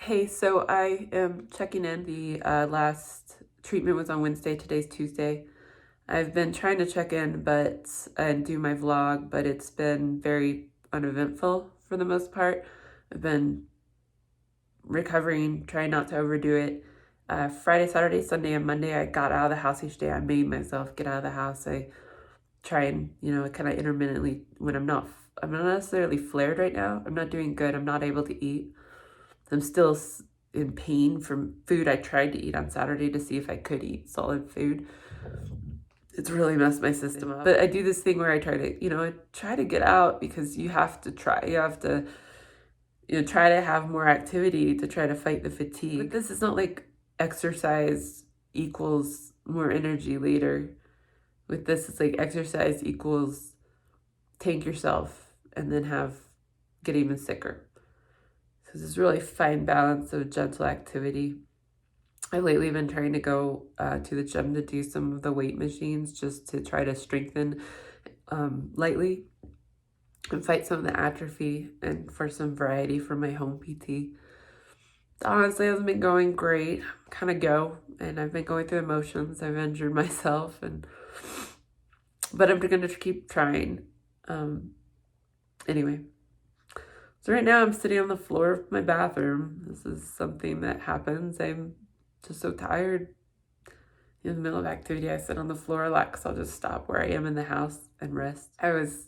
Hey, so I am checking in. The last treatment was on Wednesday. Today's Tuesday. I've been trying to check in and do my vlog, but it's been very uneventful for the most part. I've been recovering, trying not to overdo it. Friday, Saturday, Sunday, and Monday, I got out of the house each day. I made myself get out of the house. I try and, kind of intermittently when I'm not necessarily flared right now. I'm not doing good. I'm not able to eat. I'm still in pain from food I tried to eat on Saturday to see if I could eat solid food. It's really messed my system up. But I do this thing where I try to get out because you have to try. You have to, try to have more activity to try to fight the fatigue. But this is not like exercise equals more energy later. With this, it's like exercise equals tank yourself and then get even sicker. So this really fine balance of gentle activity. I lately been trying to go to the gym to do some of the weight machines just to try to strengthen lightly and fight some of the atrophy and for some variety from my home PT. Honestly, it hasn't been going great. Kind of and I've been going through emotions. I've injured myself, but I'm going to keep trying. Anyway. So right now I'm sitting on the floor of my bathroom. This is something that happens. I'm just so tired. In the middle of activity, I sit on the floor a lot because I'll just stop where I am in the house and rest. I was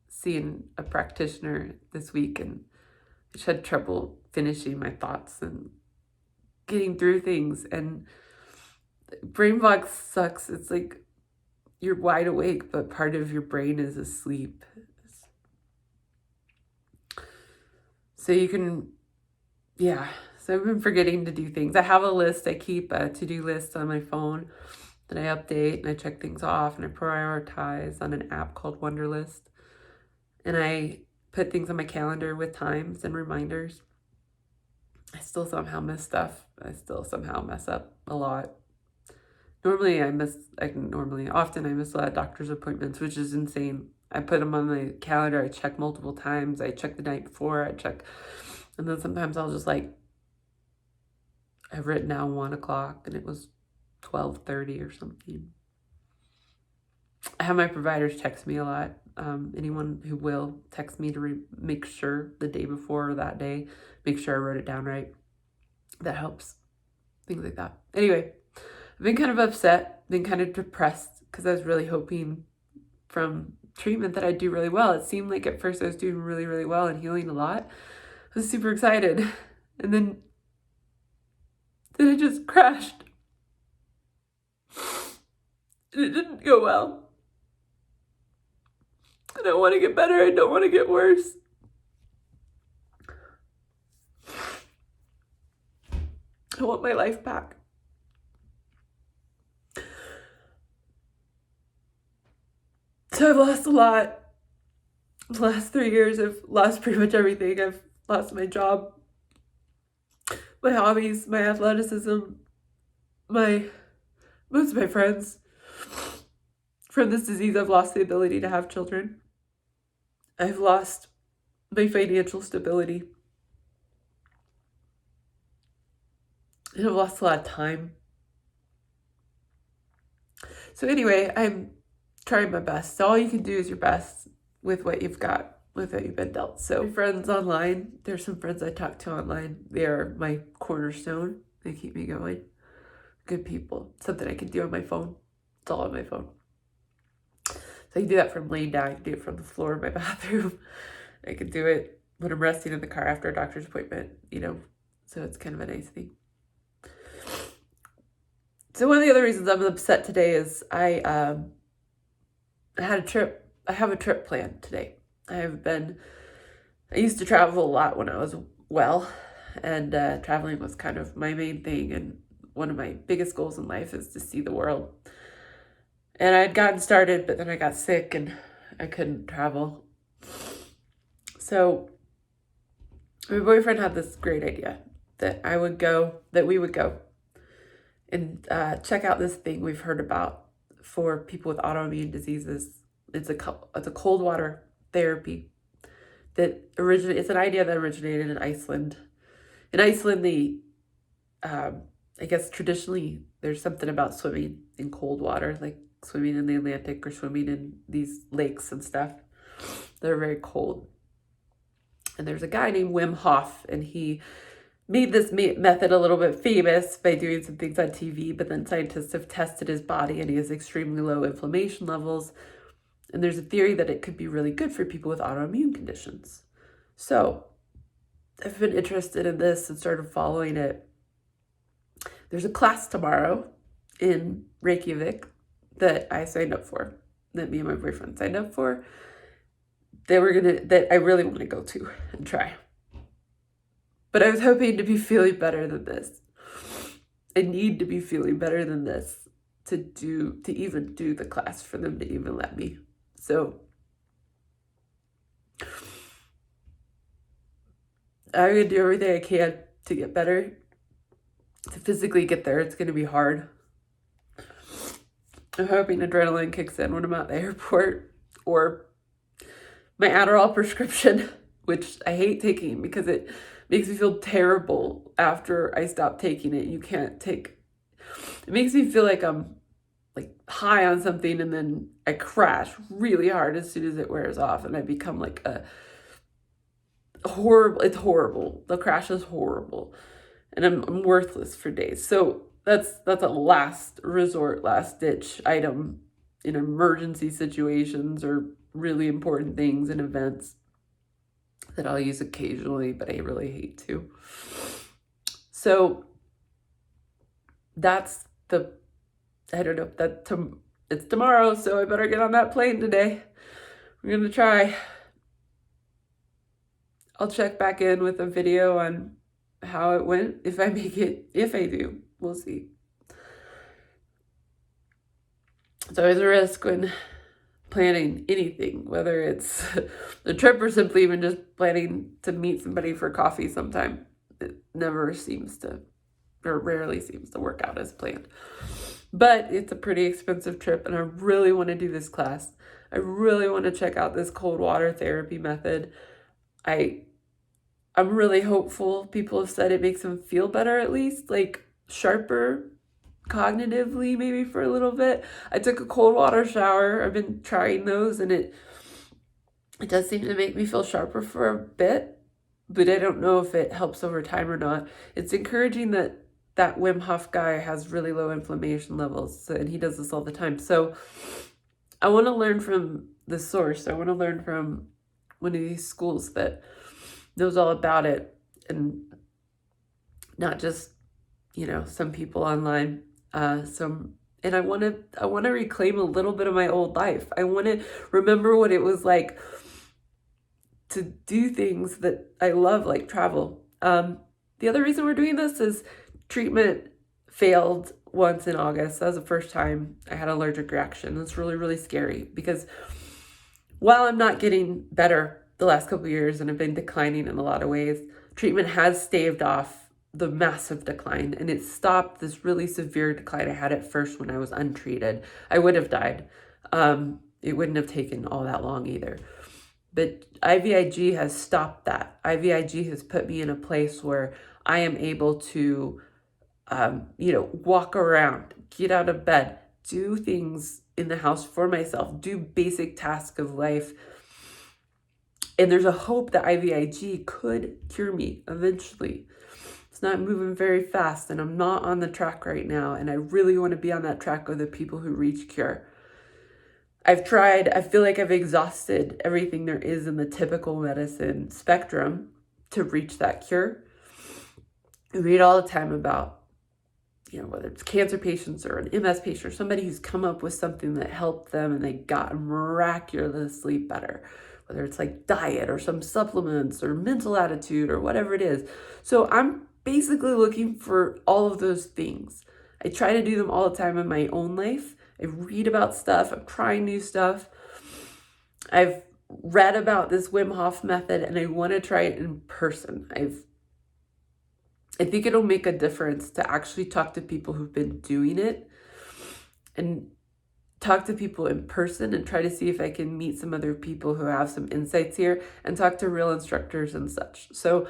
seeing a practitioner this week and I just had trouble finishing my thoughts and getting through things. And brain fog sucks. It's like you're wide awake, but part of your brain is asleep. So so I've been forgetting to do things. I have a list. I keep a to-do list on my phone that I update and I check things off and I prioritize on an app called Wonderlist. And I put things on my calendar with times and reminders. I still somehow miss stuff. I still somehow mess up a lot. Often I miss a lot of doctor's appointments, which is insane. I put them on my calendar. I check multiple times. I check the night before. And then sometimes I'll just I've written down 1 o'clock and it was 12:30 or something. I have my providers text me a lot. Anyone who will text me to make sure the day before or that day, make sure I wrote it down right. That helps. Things like that. Anyway, I've been kind of upset, been kind of depressed because I was really hoping from treatment that I'd do really well. It seemed like at first I was doing really, really well and healing a lot. I was super excited. And then it just crashed. And it didn't go well. I don't want to get better. I don't want to get worse. I want my life back. So I've lost a lot. The last 3 years, I've lost pretty much everything. I've lost my job, my hobbies, my athleticism, most of my friends. From this disease, I've lost the ability to have children. I've lost my financial stability. And I've lost a lot of time. So anyway, I'm trying my best. So all you can do is your best with what you've got, with what you've been dealt. So friends online, there's some friends I talk to online. They are my cornerstone. They keep me going. Good people. Something I can do on my phone. It's all on my phone. So I can do that from laying down. I can do it from the floor of my bathroom. I can do it when I'm resting in the car after a doctor's appointment, So it's kind of a nice thing. So one of the other reasons I'm upset today is I have a trip planned today. I used to travel a lot when I was well, and traveling was kind of my main thing, and one of my biggest goals in life is to see the world. And I had gotten started, but then I got sick and I couldn't travel. So my boyfriend had this great idea that we would go and check out this thing we've heard about for people with autoimmune diseases. It's a cold water therapy it's an idea that originated in Iceland. In Iceland, I guess traditionally there's something about swimming in cold water, like swimming in the Atlantic or swimming in these lakes and stuff. They're very cold. And there's a guy named Wim Hof, and he made this method a little bit famous by doing some things on TV, but then scientists have tested his body and he has extremely low inflammation levels. And there's a theory that it could be really good for people with autoimmune conditions. So I've been interested in this and started following it. There's a class tomorrow in Reykjavik that I signed up for, that me and my boyfriend signed up for, that I really want to go to and try. But I was hoping to be feeling better than this. I need to be feeling better than this to even do the class, for them to even let me. So I'm going to do everything I can to get better, to physically get there. It's going to be hard. I'm hoping adrenaline kicks in when I'm at the airport, or my Adderall prescription, which I hate taking because it makes me feel terrible after I stop taking it. It makes me feel like I'm like high on something, and then I crash really hard as soon as it wears off, and I become like it's horrible. The crash is horrible, and I'm worthless for days. So that's a last resort, last ditch item in emergency situations or really important things and events that I'll use occasionally, but I really hate to. So that's it's tomorrow, so I better get on that plane today. I'm going to try. I'll check back in with a video on how it went, if I make it, if I do, we'll see. It's always a risk when planning anything, whether it's the trip or simply even just planning to meet somebody for coffee sometime. It never seems to, or rarely seems to work out as planned. But it's a pretty expensive trip, and I really want to do this class. I really want to check out this cold water therapy method. I'm really hopeful. People have said it makes them feel better, at least, like sharper cognitively, maybe for a little bit. I took a cold water shower. I've been trying those, and it does seem to make me feel sharper for a bit, but I don't know if it helps over time or not. It's encouraging that Wim Hof guy has really low inflammation levels, and he does this all the time. So I want to learn from the source. I want to learn from one of these schools that knows all about it, and not just, some people online. And I want to reclaim a little bit of my old life. I want to remember what it was like to do things that I love, like travel. The other reason we're doing this is treatment failed once in August. That was the first time I had an allergic reaction. It's really, really scary, because while I'm not getting better the last couple of years and have been declining in a lot of ways, treatment has staved off the massive decline, and it stopped this really severe decline I had at first when I was untreated. I would have died. It wouldn't have taken all that long either. But IVIG has stopped that. IVIG has put me in a place where I am able to, walk around, get out of bed, do things in the house for myself, do basic tasks of life. And there's a hope that IVIG could cure me eventually. It's not moving very fast, and I'm not on the track right now. And I really want to be on that track with the people who reach cure. I've tried, I feel like I've exhausted everything there is in the typical medicine spectrum to reach that cure. I read all the time about, whether it's cancer patients or an MS patient or somebody who's come up with something that helped them and they got miraculously better, whether it's like diet or some supplements or mental attitude or whatever it is. So I'm basically looking for all of those things. I try to do them all the time in my own life. I read about stuff. I'm trying new stuff. I've read about this Wim Hof method, and I want to try it in person. I think it'll make a difference to actually talk to people who've been doing it, and talk to people in person, and try to see if I can meet some other people who have some insights here, and talk to real instructors and such. So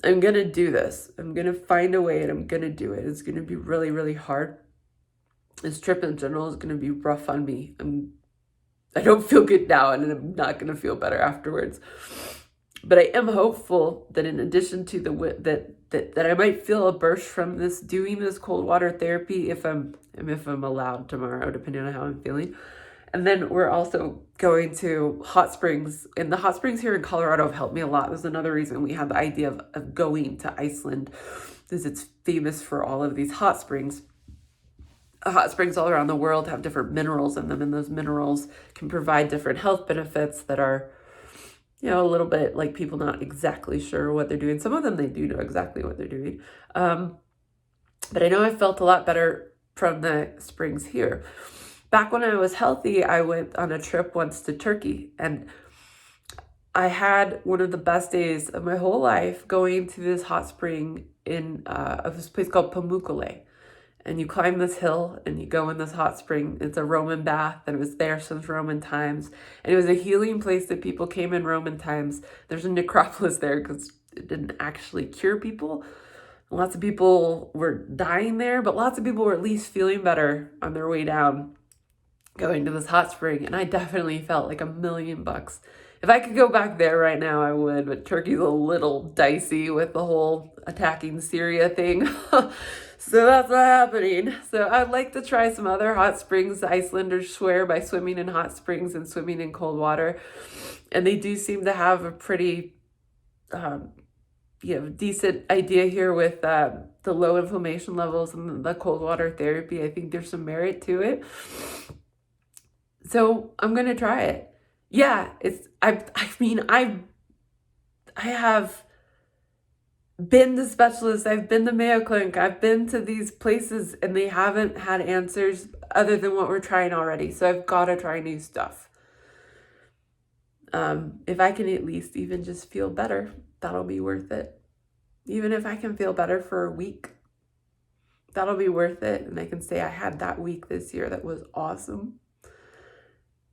I'm going to do this. I'm going to find a way and I'm going to do it. It's going to be really, really hard. This trip in general is going to be rough on me. I don't feel good now, and I'm not going to feel better afterwards. But I am hopeful that in addition to that I might feel a burst from doing this cold water therapy if I'm allowed tomorrow, depending on how I'm feeling. And then we're also going to hot springs, and the hot springs here in Colorado have helped me a lot. There's another reason we had the idea of going to Iceland, because it's famous for all of these hot springs. Hot springs all around the world have different minerals in them, and those minerals can provide different health benefits that are, a little bit like people not exactly sure what they're doing. Some of them, they do know exactly what they're doing. But I know I felt a lot better from the springs here. Back when I was healthy, I went on a trip once to Turkey, and I had one of the best days of my whole life going to this hot spring in this place called Pamukkale. And you climb this hill and you go in this hot spring. It's a Roman bath, and it was there since Roman times. And it was a healing place that people came in Roman times. There's a necropolis there because it didn't actually cure people. Lots of people were dying there, but lots of people were at least feeling better on their way down going to this hot spring. And I definitely felt like $1,000,000. If I could go back there right now, I would, but Turkey's a little dicey with the whole attacking Syria thing. So that's not happening. So I'd like to try some other hot springs. Icelanders swear by swimming in hot springs and swimming in cold water. And they do seem to have a pretty, decent idea here with the low inflammation levels and the cold water therapy. I think there's some merit to it. So I'm going to try it. Yeah, I have been to specialists, I've been to Mayo Clinic, I've been to these places, and they haven't had answers other than what we're trying already. So I've got to try new stuff. If I can at least even just feel better, that'll be worth it. Even if I can feel better for a week, that'll be worth it. And I can say I had that week this year that was awesome.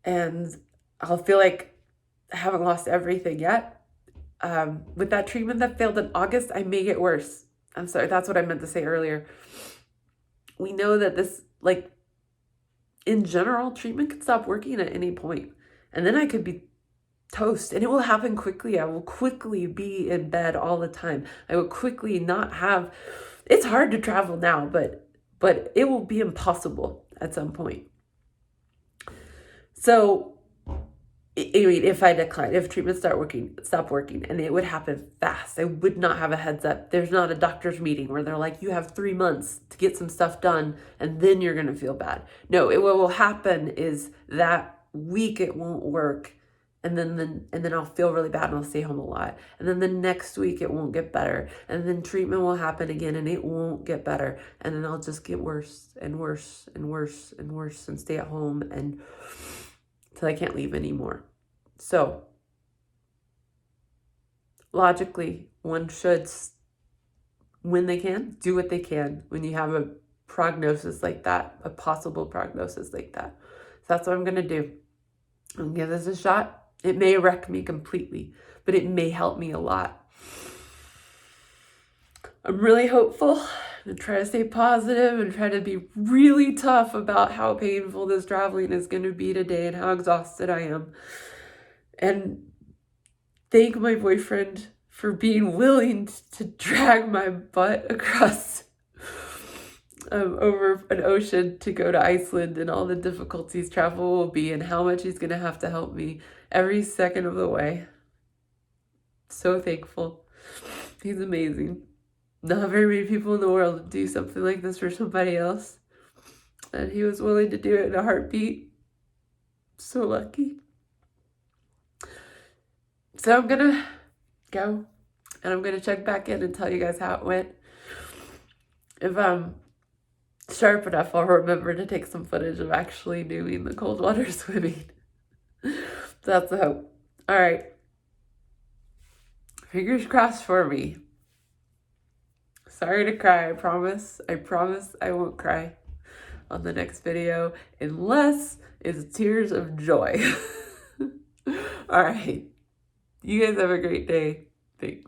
And I'll feel like I haven't lost everything yet. With that treatment that failed in August, I may get worse. I'm sorry, that's what I meant to say earlier. We know that this, in general, treatment could stop working at any point. And then I could be toast, and it will happen quickly. I will quickly be in bed all the time. I will quickly not have, it's hard to travel now, but it will be impossible at some point. So, if I decline, if treatment stop working, and it would happen fast. I would not have a heads up. There's not a doctor's meeting where they're like, you have 3 months to get some stuff done, and then you're going to feel bad. No, what will happen is that week it won't work, and then I'll feel really bad and I'll stay home a lot. And then the next week it won't get better, and then treatment will happen again and it won't get better, and then I'll just get worse and worse and worse and worse and stay at home and till I can't leave anymore. So, logically, one should, when they can, do what they can when you have a prognosis like that, a possible prognosis like that. So that's what I'm going to do. I'm going to give this a shot. It may wreck me completely, but it may help me a lot. I'm really hopeful. I'm going to try to stay positive and try to be really tough about how painful this traveling is going to be today and how exhausted I am. And thank my boyfriend for being willing to drag my butt across over an ocean to go to Iceland, and all the difficulties travel will be and how much he's going to have to help me every second of the way. So thankful. He's amazing. Not very many people in the world do something like this for somebody else. And he was willing to do it in a heartbeat. So lucky. So I'm going to go, and I'm going to check back in and tell you guys how it went. If I'm sharp enough, I'll remember to take some footage of actually doing the cold water swimming. That's the hope. All right. Fingers crossed for me. Sorry to cry, I promise. I promise I won't cry on the next video unless it's tears of joy. All right. You guys have a great day. Thanks.